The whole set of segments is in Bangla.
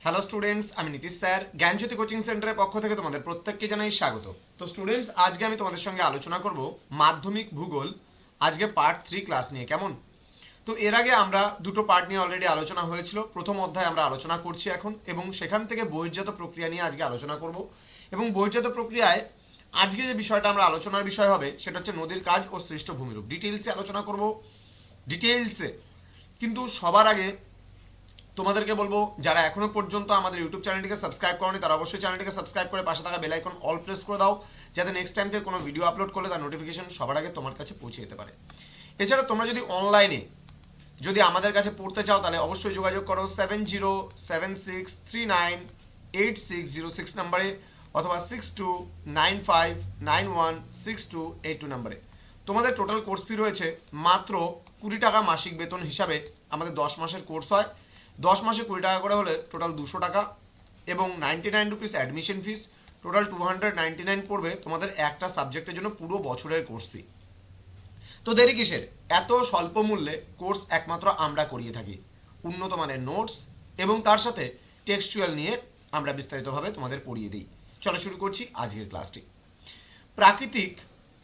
হ্যালো স্টুডেন্টস, আমি নীতিশ স্যার জ্ঞানজ্যোতি কোচিং সেন্টারের পক্ষ থেকে তোমাদের প্রত্যেককে জানাই স্বাগত। তো স্টুডেন্টস, আজকে আমি তোমাদের সঙ্গে আলোচনা করব মাধ্যমিক ভূগোল, আজকে পার্ট 3 ক্লাস নিয়ে। কেমন? তো এর আগে আমরা দুটো পার্ট নিয়ে অলরেডি আলোচনা হয়েছিল। প্রথম অধ্যায় আমরা আলোচনা করছি এখন, এবং সেখান থেকে বহির্জাত প্রক্রিয়া নিয়ে আজকে আলোচনা করব। এবং বহির্জাত প্রক্রিয়ায় আজকে যে বিষয়টা আমরা আলোচনার বিষয় হবে সেটা হচ্ছে নদীর কাজ ও সৃষ্ট ভূমিরূপ। ডিটেইলসে আলোচনা করব, ডিটেইলসে। কিন্তু সবার আগে তোমাদেরকে বলবো, যারা এখনো পর্যন্ত আমাদের ইউটিউব চ্যানেলটিকে সাবস্ক্রাইব করনি তারা অবশ্যই চ্যানেলটিকে সাবস্ক্রাইব করে পাশে থাকা বেল আইকন অল প্রেস করে দাও, যাতে নেক্সট টাইম থেকে কোনো ভিডিও আপলোড করলে তার নোটিফিকেশন সবার আগে তোমার কাছে পৌঁছে যেতে পারে। এছাড়া তোমরা যদি অনলাইনে যদি আমাদের কাছে পড়তে চাও তাহলে অবশ্যই যোগাযোগ করো 7076398606 নম্বরে, অথবা 6295916282 নম্বরে। তোমাদের টোটাল কোর্স ফি রয়েছে মাত্র 20 টাকা মাসিক বেতন হিসাবে। আমাদের 10 মাসের কোর্স হয়, 10 মাসে 20 টাকা করে হলে টোটাল 200 টাকা, এবং 99 রুপিস অ্যাডমিশন ফিস, টোটাল 299 পড়বে তোমাদের একটা সাবজেক্টের জন্য পুরো বছরের কোর্স ফি। তো দেরি কিসের? এত স্বল্প মূল্যে কোর্স একমাত্র আমরা করিয়ে থাকি। উন্নত মানের নোটস এবং তার সাথে টেক্সচুয়াল নিয়ে আমরা বিস্তারিতভাবে তোমাদের পড়িয়ে দিই। চলো শুরু করছি আজকের ক্লাসটি। প্রাকৃতিক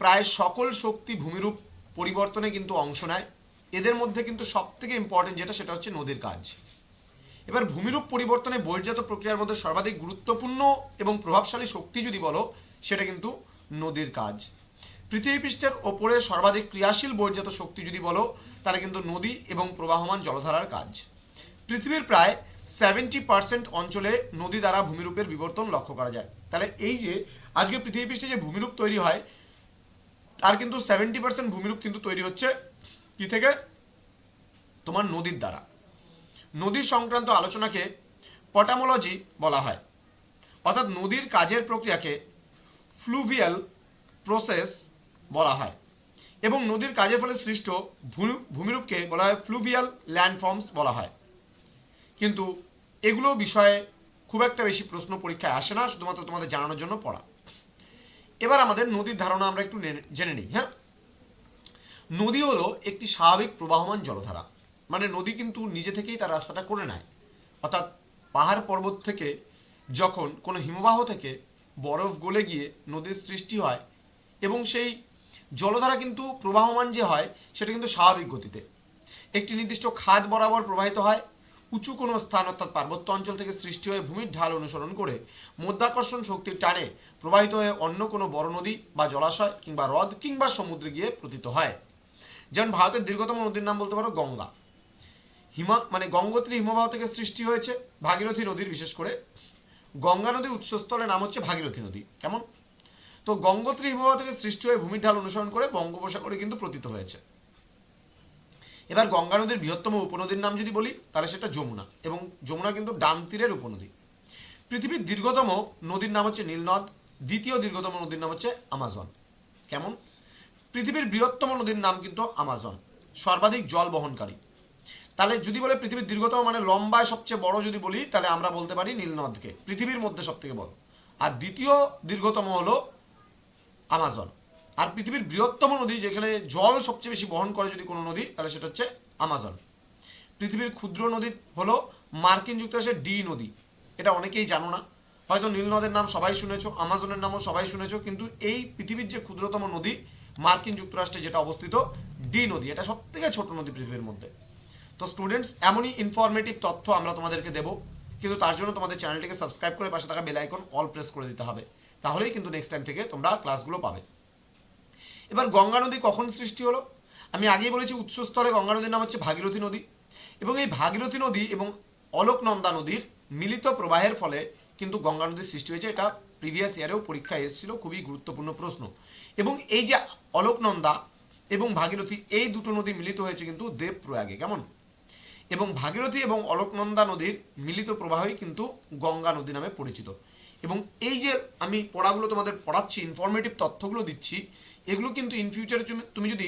প্রায় সকল শক্তি ভূমিরূপ পরিবর্তনে কিন্তু অংশ নেয়। এদের মধ্যে কিন্তু সবথেকে ইম্পর্টেন্ট যেটা, সেটা হচ্ছে নদীর কাজ। এবার ভূমিরূপ পরিবর্তনে বহির্জাত প্রক্রিয়ার মধ্যে সর্বাধিক গুরুত্বপূর্ণ এবং প্রভাবশালী শক্তি যদি বলো, সেটা কিন্তু নদীর কাজ। পৃথিবী পৃষ্ঠের ওপরে সর্বাধিক ক্রিয়াশীল বহির্জাত শক্তি যদি বলো, তাহলে কিন্তু নদী এবং প্রবাহমান জলধারার কাজ। পৃথিবীর প্রায় 70% অঞ্চলে নদী দ্বারা ভূমিরূপের বিবর্তন লক্ষ্য করা যায়। তাহলে এই যে আজকে পৃথিবী পৃষ্ঠে যে ভূমিরূপ তৈরি হয়, তার কিন্তু 70% ভূমিরূপ কিন্তু তৈরি হচ্ছে কি থেকে? তোমার নদীর দ্বারা। নদীর সংক্রান্ত আলোচনাকে পটামোলজি বলা হয়, অর্থাৎ নদীর কাজের প্রক্রিয়াকে ফ্লুভিয়াল প্রসেস বলা হয়, এবং নদীর কাজের ফলে সৃষ্ট ভূমিরূপকে বলা হয় ফ্লুভিয়াল ল্যান্ডফর্মস বলা হয়। কিন্তু এগুলো বিষয়ে খুব একটা বেশি প্রশ্ন পরীক্ষায় আসে না, শুধুমাত্র তোমাদের জানানোর জন্য পড়া। এবার আমাদের নদীর ধারণা আমরা একটু জেনে নিই। হ্যাঁ, নদী হলো একটি স্বাভাবিক প্রবাহমান জলধারা। মানে নদী কিন্তু নিজে থেকেই তার রাস্তাটা করে নেয়। অর্থাৎ পাহাড় পর্বত থেকে যখন কোনো হিমবাহ থেকে বরফ গলে গিয়ে নদীর সৃষ্টি হয়, এবং সেই জলধারা কিন্তু প্রবাহমান যে হয় সেটা কিন্তু স্বাভাবিক গতিতে একটি নির্দিষ্ট খাদ বরাবর প্রবাহিত হয়। উঁচু কোনো স্থান অর্থাৎ পার্বত্য অঞ্চল থেকে সৃষ্টি হয়ে ভূমির ঢাল অনুসরণ করে মধ্যাকর্ষণ শক্তির টানে প্রবাহিত হয়ে অন্য কোনো বড় নদী বা জলাশয় কিংবা হ্রদ কিংবা সমুদ্রে গিয়ে পতিত হয়। যেমন ভারতের দীর্ঘতম নদীর নাম বলতে পারো গঙ্গা। গঙ্গোত্রী হিমবাহ থেকে সৃষ্টি হয়েছে ভাগীরথী নদীর। বিশেষ করে গঙ্গা নদীর উৎসস্থলের নাম হচ্ছে ভাগীরথী নদী। কেমন? তো গঙ্গোত্রী হিমবাহ থেকে সৃষ্টি হয়ে ভূমির ঢাল অনুসরণ করে বঙ্গোপসাগরে কিন্তু পতিত হয়েছে। এবার গঙ্গা নদীর বৃহত্তম উপনদীর নাম যদি বলি, তাহলে সেটা যমুনা, এবং যমুনা কিন্তু ডান তীরের উপনদী। পৃথিবীর দীর্ঘতম নদীর নাম হচ্ছে নীলনদ। দ্বিতীয় দীর্ঘতম নদীর নাম হচ্ছে আমাজন। কেমন? পৃথিবীর বৃহত্তম নদীর নাম কিন্তু আমাজন, সর্বাধিক জল বহনকারী। তাহলে যদি বলে পৃথিবীর দীর্ঘতম মানে লম্বায় সবচেয়ে বড় যদি বলি, তাহলে আমরা বলতে পারি নীলনদকে, পৃথিবীর মধ্যে সব থেকে বড়। আর দ্বিতীয় দীর্ঘতম হলো আমাজন। আর পৃথিবীর বৃহত্তম নদী, যেখানে জল সবচেয়ে বেশি বহন করে যদি কোনো নদী, তাহলে সেটা হচ্ছে আমাজন। পৃথিবীর ক্ষুদ্র নদী হলো মার্কিন যুক্তরাষ্ট্রের ডি নদী। এটা অনেকেই জানো না, হয়তো নীল নদের নাম সবাই শুনেছো, আমাজনের নামও সবাই শুনেছো, কিন্তু এই পৃথিবীর যে ক্ষুদ্রতম নদী মার্কিন যুক্তরাষ্ট্রে যেটা অবস্থিত, ডি নদী, এটা সব থেকে ছোট নদী পৃথিবীর মধ্যে। তো স্টুডেন্টস, এমনই ইনফরমেটিভ তথ্য আমরা তোমাদেরকে দেবো, কিন্তু তার জন্য তোমাদের চ্যানেলটিকে সাবস্ক্রাইব করে পাশে থাকা বেল আইকন অল প্রেস করে দিতে হবে, তাহলেই কিন্তু নেক্সট টাইম থেকে তোমরা ক্লাসগুলো পাবে। এবার গঙ্গা নদী কখন সৃষ্টি হলো? আমি আগেই বলেছি, উৎসস্থলে গঙ্গা নদীর নাম হচ্ছে ভাগীরথী নদী, এবং এই ভাগীরথী নদী এবং অলকনন্দা নদীর মিলিত প্রবাহের ফলে কিন্তু গঙ্গা নদীর সৃষ্টি হয়েছে। এটা প্রিভিয়াস ইয়ারেও পরীক্ষায় এসেছিল, খুবই গুরুত্বপূর্ণ প্রশ্ন। এবং এই যে অলকনন্দা এবং ভাগীরথী, এই দুটো নদী মিলিত হয়েছে কিন্তু দেবপ্রয়াগে। কেমন? এবং ভাগীরথী এবং অলকনন্দা নদীর মিলিত প্রবাহই কিন্তু গঙ্গা নদী নামে পরিচিত। এবং এই যে আমি পড়াগুলো তোমাদের পড়াচ্ছি, ইনফরমেটিভ তথ্যগুলো দিচ্ছি, এগুলো কিন্তু ইন ফিউচারে তুমি যদি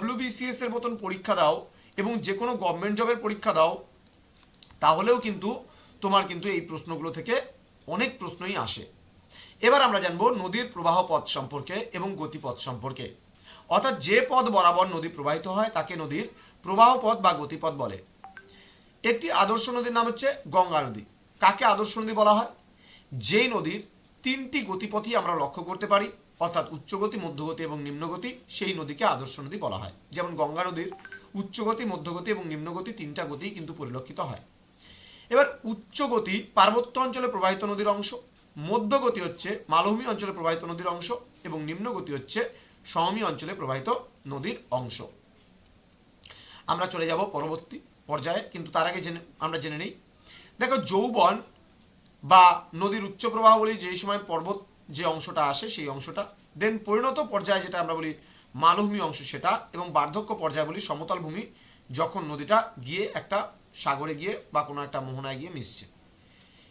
WBCS এর মতন পরীক্ষা দাও এবং যে কোনো গভর্নমেন্ট জবের পরীক্ষা দাও, তাহলেও কিন্তু তোমার কিন্তু এই প্রশ্নগুলো থেকে অনেক প্রশ্নই আসে। এবার আমরা জানবো নদীর প্রবাহ পথ সম্পর্কে এবং গতিপথ সম্পর্কে। অর্থাৎ যে পথ বরাবর নদী প্রবাহিত হয় তাকে নদীর প্রবাহ পথ বা গতিপথ বলে। একটি আদর্শ নদীর নাম হচ্ছে গঙ্গা নদী। কাকে আদর্শ নদী বলা হয়? যেই নদীর তিনটি গতিপথই আমরা লক্ষ্য করতে পারি, অর্থাৎ উচ্চগতি, মধ্যগতি এবং নিম্নগতি, সেই নদীকে আদর্শ নদী বলা হয়। যেমন গঙ্গা নদীর উচ্চগতি, মধ্যগতি এবং নিম্নগতি তিনটা গতি কিন্তু পরিলক্ষিত হয়। এবার উচ্চগতি পার্বত্য অঞ্চলে প্রবাহিত নদীর অংশ, মধ্যগতি হচ্ছে মালভূমি অঞ্চলে প্রবাহিত নদীর অংশ এবং নিম্নগতি হচ্ছে সমভূমি অঞ্চলে প্রবাহিত নদীর অংশ। আমরা চলে যাব পরবর্তী পর্যায়ে, কিন্তু তার আগে আমরা জেনে নিই। দেখো, যৌবন বা নদীর উচ্চ প্রবাহ বলি যেই সময় পর্বত যে অংশটা আসে সেই অংশটা, দেন পরিণত পর্যায়ে যেটা আমরা বলি মালভূমি অংশ সেটা, এবং বার্ধক্য পর্যায়ে বলি সমতল ভূমি, যখন নদীটা গিয়ে একটা সাগরে গিয়ে বা কোনো একটা মোহনায় গিয়ে মিশছে।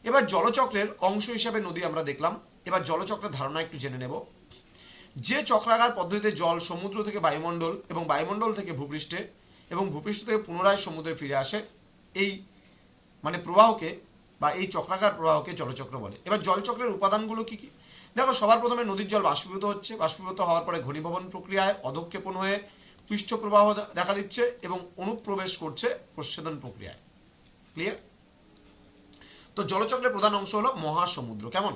এবার জলচক্রের অংশ হিসাবে নদী আমরা দেখলাম। এবার জলচক্রের ধারণা একটু জেনে নেব। যে চক্রাকার পদ্ধতিতে জল সমুদ্র থেকে বায়ুমণ্ডল এবং বায়ুমণ্ডল থেকে ভূপৃষ্ঠে এবং ভূপৃষ্ঠ থেকে পুনরায় সমুদ্রে ফিরে আসে, এই মানে প্রবাহকে বা এই চক্রাকার প্রবাহকে জলচক্র বলে। এবার জলচক্রের উপাদানগুলো কি কি? দেখো, সবার প্রথমে নদীর জল বাষ্পীভূত হচ্ছে, বাষ্পীভূত হওয়ার পরে ঘনীভবন প্রক্রিয়ায় অধক্ষেপণ হয়ে পৃষ্ঠ প্রবাহ দেখা দিচ্ছে এবং অনুপ্রবেশ করছে প্রচ্ছেদন প্রক্রিয়ায়। ক্লিয়ার? তো জলচক্রের প্রধান অংশ হলো মহাসমুদ্র। কেমন?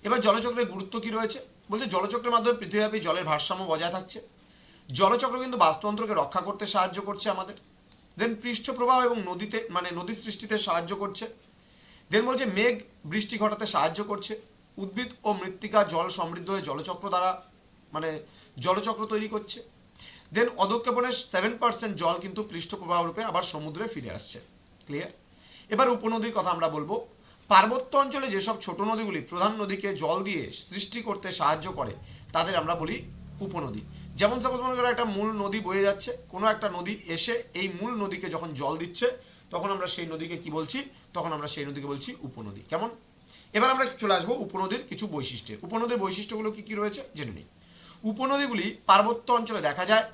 এবার জলচক্রের গুরুত্ব কি রয়েছে? বলছে জলচক্রের মাধ্যমে পৃথিবীব্যাপী জলের ভারসাম্য বজায় থাকছে। জলচক্র কিন্তু বাস্তুতন্ত্রকে রক্ষা করতে সাহায্য করছে আমাদের। দেন পৃষ্ঠ প্রবাহ এবং নদীতে মানে নদী সৃষ্টিতে সাহায্য করছে। দেন বলছে মেঘ বৃষ্টি ঘটাতে সাহায্য করছে। উদ্ভিদ ও মৃত্তিকা জল সমৃদ্ধ হয়ে জলচক্র দ্বারা মানে জলচক্র তৈরি করছে। দেন অধক্ষেপণের 7% জল কিন্তু পৃষ্ঠ প্রবাহ রূপে আবার সমুদ্রে ফিরে আসছে। ক্লিয়ার? এবার উপনদীর কথা আমরা বলবো। পার্বত্য অঞ্চলে যেসব ছোট নদীগুলি প্রধান নদীকে জল দিয়ে সৃষ্টি করতে সাহায্য করে তাদের আমরা বলি উপনদী। যেমন সাপোজ মনে করো একটা মূল নদী বয়ে যাচ্ছে, কোনো একটা নদী এসে এই মূল নদীকে যখন জল দিচ্ছে তখন আমরা সেই নদীকে কি বলছি? তখন আমরা সেই নদীকে বলছি উপনদী। কেমন? এবার আমরা চলে আসবো উপনদীর কিছু বৈশিষ্ট্য। উপনদীর বৈশিষ্ট্যগুলো কি কি রয়েছে জেনে নিই। উপনদীগুলি পার্বত্য অঞ্চলে দেখা যায়।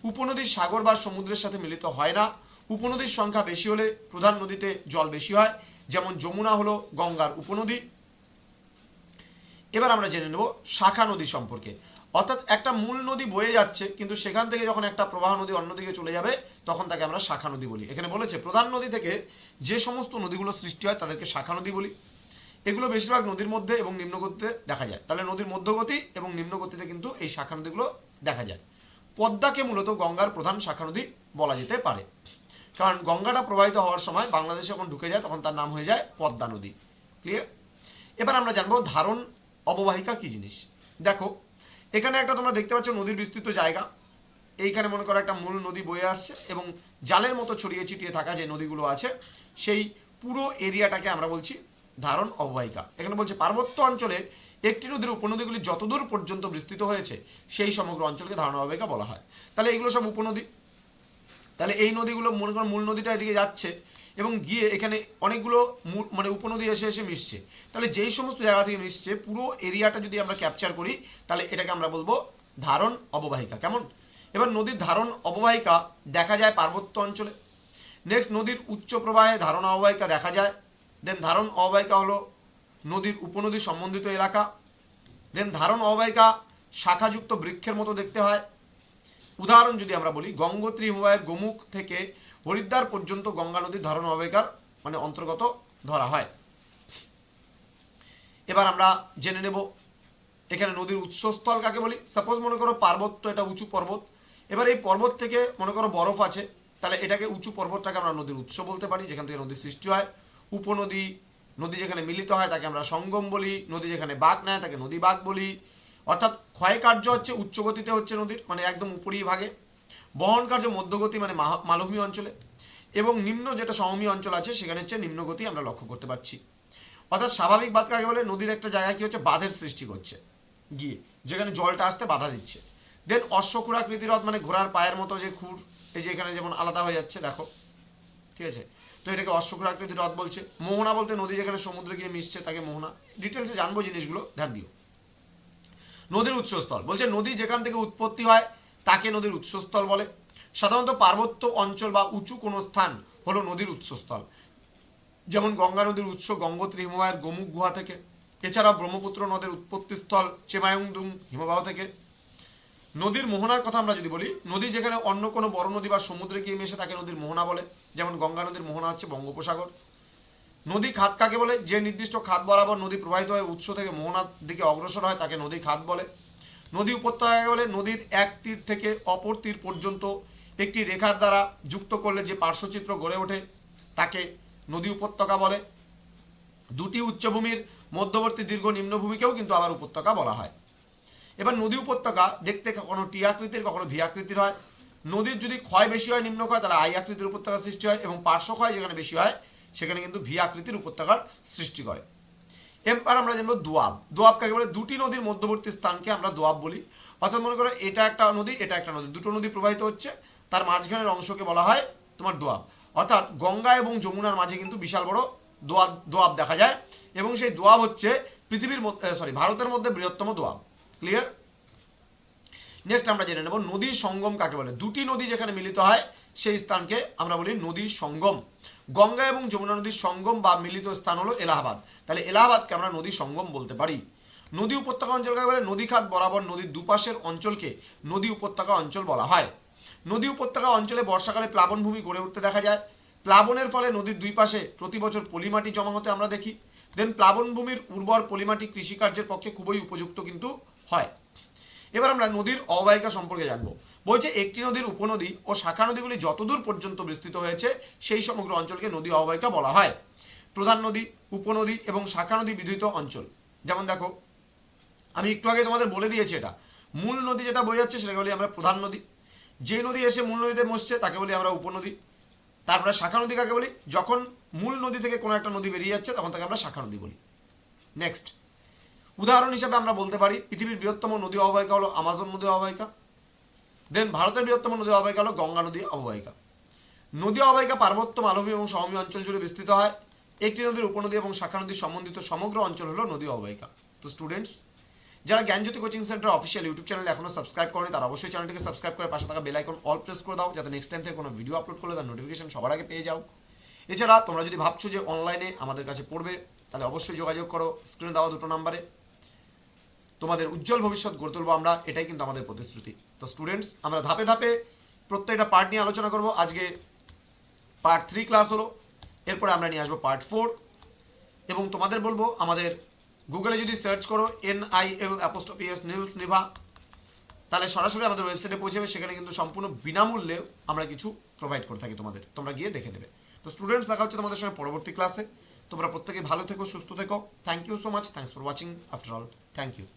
উপনদী সাগর বা সমুদ্রের সাথে মিলিত হয় না। উপনদীর সংখ্যা বেশি হলে প্রধান নদীতে জল বেশি হয়, যেমন যমুনা হলো গঙ্গার উপনদী। এবার আমরা জেনে নেব শাখা নদী সম্পর্কে। অর্থাৎ একটা মূল নদী বয়ে যাচ্ছে, কিন্তু সেখান থেকে যখন একটা প্রবাহ নদী অন্যদিকে চলে যাবে তখন তাকে আমরা শাখা নদী বলি। এখানে বলেছে প্রধান নদী থেকে যে সমস্ত নদীগুলো সৃষ্টি হয় তাদেরকে শাখা নদী বলি। এগুলো বেশিরভাগ নদীর মধ্যে এবং নিম্নগতিতে দেখা যায়। তাহলে নদীর মধ্যগতি এবং নিম্নগতিতে কিন্তু এই শাখা নদীগুলো দেখা যায়। পদ্মাকে মূলত গঙ্গার প্রধান শাখা নদী বলা যেতে পারে, কারণ গঙ্গাটা প্রবাহিত হওয়ার সময় বাংলাদেশে যখন ঢুকে যায় তখন তার নাম হয়ে যায় পদ্মা নদী। ক্লিয়ার? এবার আমরা জানবো ধারণ অববাহিকা কি জিনিস। দেখো, এখানে একটা তোমরা দেখতে পাচ্ছ নদীর বিস্তৃত জায়গা। এইখানে মনে করো একটা মূল নদী বয়ে আসছে এবং জালের মতো ছড়িয়ে ছিটিয়ে থাকা যে নদীগুলো আছে সেই পুরো এরিয়াটাকে আমরা বলছি ধারণ অববাহিকা। এখানে বলছে পার্বত্য অঞ্চলে একটি নদীর উপনদীগুলি যতদূর পর্যন্ত বিস্তৃত হয়েছে সেই সমগ্র অঞ্চলকে ধারণ অববাহিকা বলা হয়। তাহলে এগুলো সব উপনদী। তাহলে এই নদীগুলো মনে করো মূল নদীটা এদিকে যাচ্ছে এবং গিয়ে এখানে অনেকগুলো মানে উপনদী এসে এসে মিশছে। তাহলে যেই সমস্ত জায়গা থেকে মিশছে পুরো এরিয়াটা যদি আমরা ক্যাপচার করি তাহলে এটাকে আমরা বলবো ধারণ অববাহিকা। কেমন? এবার নদীর ধারণ অববাহিকা দেখা যায় পার্বত্য অঞ্চলে। নেক্সট, নদীর উচ্চ প্রবাহে ধারণ অববাহিকা দেখা যায়। দেন ধারণ অববাহিকা হলো নদীর উপনদী সম্বন্ধিত এলাকা। দেন ধারণ অববাহিকা শাখাযুক্ত বৃক্ষের মতো দেখতে হয়। উদাহরণ যদি আমরা বলি, গঙ্গোত্রী হিমবাহের গোমুখ থেকে হরিদ্বার পর্যন্ত গঙ্গা নদীর ধারণ অববাহিকার মানে অন্তর্গত ধরা হয়। এবার আমরা জেনে নেব এখানে নদীর উৎসস্থল কাকে বলি। সাপোজ মনে করো পার্বত্য, এটা উঁচু পর্বত। এবার এই পর্বত থেকে মনে করো বরফ আছে, তাহলে এটাকে উঁচু পর্বতটাকে আমরা নদীর উৎস বলতে পারি, যেখান থেকে নদীর সৃষ্টি হয়। উপনদী, নদী যেখানে মিলিত হয় তাকে আমরা সঙ্গম বলি। নদী যেখানে বাঁক নেয় তাকে নদী বাঁক বলি। অর্থাৎ ক্ষয়কার্য হচ্ছে উচ্চ গতিতে হচ্ছে নদীর মানে একদম উপরি ভাগে, বহন কার্য মধ্যগতি মানে মালভূমি অঞ্চলে, এবং নিম্ন যেটা সমভূমি অঞ্চল আছে সেখানে হচ্ছে নিম্নগতি আমরা লক্ষ্য করতে পারছি। অর্থাৎ স্বাভাবিক বাঁধ কাকে বলে? নদীর একটা জায়গায় কি হচ্ছে বাঁধের সৃষ্টি করছে গিয়ে, যেখানে জলটা আসতে বাধা দিচ্ছে। দেন অশ্বক্ষুরাকৃতি হ্রদ মানে ঘোড়ার পায়ের মতো যে খুর, এই যে এখানে যেমন আলাদা হয়ে যাচ্ছে দেখো, ঠিক আছে, তো এটাকে অশ্বক্ষুরাকৃতি হ্রদ বলছে। মোহনা বলতে নদী যেখানে সমুদ্রে গিয়ে মিশছে তাকে মোহনা। ডিটেলসে জানবো জিনিসগুলো, ধ্যান দিও। নদীর উৎসস্থল বলছে নদী যেখান থেকে উৎপত্তি হয় তাকে নদীর উৎসস্থল বলে। সাধারণত পার্বত্য অঞ্চল বা উঁচু কোনো স্থান হলো নদীর উৎসস্থল। যেমন গঙ্গা নদীর উৎস গঙ্গোত্রী হিমবাহের গোমুখ গুহা থেকে। এছাড়া ব্রহ্মপুত্র নদের উৎপত্তিস্থল চেমায়ুংদুং হিমবাহ থেকে। নদীর মোহনার কথা আমরা যদি বলি, নদী যেখানে অন্য কোনো বড় নদী বা সমুদ্রে গিয়ে মেশে তাকে নদীর মোহনা বলে। যেমন গঙ্গা নদীর মোহনা হচ্ছে বঙ্গোপসাগর। নদী খাত কাকে বলে? যে নির্দিষ্ট খাত বরাবর নদী প্রবাহিত হয়ে উৎস থেকে মোহনার দিকে অগ্রসর হয় তাকে নদী খাত বলে। নদী উপত্যকা কাকে বলে? নদীর এক তীর থেকে অপর তীর পর্যন্ত একটি রেখার দ্বারা যুক্ত করলে যে পার্শ্বচিত্র গড়ে ওঠে তাকে নদী উপত্যকা বলে। দুটি উচ্চভূমির মধ্যবর্তী দীর্ঘ নিম্নভূমিকেও কিন্তু আবার উপত্যকা বলা হয়। এবার নদী উপত্যকা দেখতে কখনো টি আকৃতির কখনো ভি আকৃতির হয়। নদীর যদি ক্ষয় বেশি হয় নিম্ন ক্ষয় তাহলে আই আকৃতির উপত্যকা সৃষ্টি হয়, এবং পার্শ্ব ক্ষয় যেখানে বেশি হয় সেখানে কিন্তু ভি আকৃতির উপত্যকার সৃষ্টি করে। এবার আমরা জানবো দোয়াব। দোয়াব কাকে বলে? দুটি নদীর মধ্যবর্তী স্থানকে আমরা দোয়াব বলি। অর্থাৎ মনে করো এটা একটা নদী, এটা একটা নদী, দুটো নদী প্রবাহিত হচ্ছে, তার মাঝখানের অংশকে বলা হয় তোমার দোয়াব। অর্থাৎ গঙ্গা এবং যমুনার মাঝে কিন্তু বিশাল বড় দোয়াব দেখা যায়, এবং সেই দোয়াব হচ্ছে পৃথিবীর ভারতের মধ্যে বৃহত্তম দোয়াব। ক্লিয়ার? নেক্সট আমরা জেনে নেব নদীর সঙ্গম কাকে বলে? দুটি নদী যেখানে মিলিত হয় সেই স্থানকে আমরা বলি নদীর সঙ্গম। গঙ্গা এবং যমুনা নদীর সঙ্গম বা মিলিত স্থান হলো এলাহাবাদ, তাহলে এলাহাবাদকে আমরা নদী সঙ্গম বলতে পারি। নদী উপত্যকা অঞ্চল কাকে বলে? নদী খাত বরাবর নদীর দুপাশের অঞ্চলকে নদী উপত্যকা অঞ্চল বলা হয়। নদী উপত্যকা অঞ্চলে বর্ষাকালে প্লাবনভূমি গড়ে উঠতে দেখা যায়। প্লাবনের ফলে নদীর দুই পাশে প্রতি বছর পলিমাটি জমা হতে আমরা দেখি। দেন প্লাবনভূমির উর্বর পলিমাটি কৃষিকার্যের পক্ষে খুবই উপযুক্ত কিন্তু হয়। এবার আমরা নদীর অববাহিকা সম্পর্কে জানবো। বলছে একটি নদীর উপনদী ও শাখা নদীগুলি যতদূর পর্যন্ত বিস্তৃত হয়েছে সেই সমগ্র অঞ্চলকে নদী অববাহিকা বলা হয়। প্রধান নদী, উপনদী এবং শাখা নদী বিধৃত অঞ্চল। যেমন দেখো, আমি একটু আগে তোমাদের বলে দিয়েছি, এটা মূল নদী যেটা বয়ে যাচ্ছে সেটাকে বলি আমরা প্রধান নদী। যে নদী এসে মূল নদীতে মিশছে তাকে বলি আমরা উপনদী। তারপরে শাখা নদী কাকে বলি? যখন মূল নদী থেকে কোনো একটা নদী বেরিয়ে যাচ্ছে তখন তাকে আমরা শাখা নদী বলি। নেক্সট উদাহরণ হিসেবে আমরা বলতে পারি পৃথিবীর বৃহত্তম নদী অববাহিকা হলো আমাজন নদী অববাহিকা। দেন ভারতের বৃহত্তম নদী অববাহিকা হলো গঙ্গা নদী অববাহিকা। নদী অববাহিকা পার্বত্য, মালভূমি এবং সমভূমি অঞ্চল জুড়ে বিস্তৃত হয়। একটি নদীর উপনদী এবং শাখা নদীর সম্বন্ধিত সমগ্র অঞ্চল হলো নদী অববাহিকা। তো স্টুডেন্টস, যারা জ্ঞানজ্যোতি কোচিং সেন্টার অফিসিয়াল ইউটিউব চ্যানেলে এখনো সাবস্ক্রাইব করেনি তারা অবশ্যই চ্যানেলটিকে সাবস্ক্রাইব করে পাশে থাকা বেল আইকন অল প্রেস করে দাও, যাতে নেক্সট টাইম থেকে কোনো ভিডিও আপলোড করলে তার নোটিফিকেশন সবার আগে পেয়ে যাও। এছাড়া তোমরা যদি ভাবছো যে অনলাইনে আমাদের কাছে পড়বে তাহলে অবশ্যই যোগাযোগ করো স্ক্রিনে দেওয়া দুটো নাম্বারে। তোমাদের উজ্জ্বল ভবিষ্যৎ গড়ে তুলবো আমরা, এটাই কিন্তু আমাদের প্রতিশ্রুতি। তো স্টুডেন্টস, আমরা ধাপে ধাপে প্রত্যেকটা পার্ট নিয়ে আলোচনা করব। আজকে পার্ট 3 ক্লাস হলো, এরপরে আমরা নিয়ে আসবো পার্ট 4, এবং তোমাদের বলবো আমাদের গুগলে যদি সার্চ করো NIL নীলস নিভা, তাহলে সরাসরি আমাদের ওয়েবসাইটে পৌঁছে যাবে। সেখানে কিন্তু সম্পূর্ণ বিনামূল্যে আমরা কিছু প্রোভাইড করে থাকি তোমাদের, তোমরা গিয়ে দেখে নেবে। তো স্টুডেন্টস, দেখা হচ্ছে তোমাদের সঙ্গে পরবর্তী ক্লাসে। তোমরা প্রত্যেকে ভালো থেকো, সুস্থ থেকো। Thank you so much, thanks for watching after all, thank you.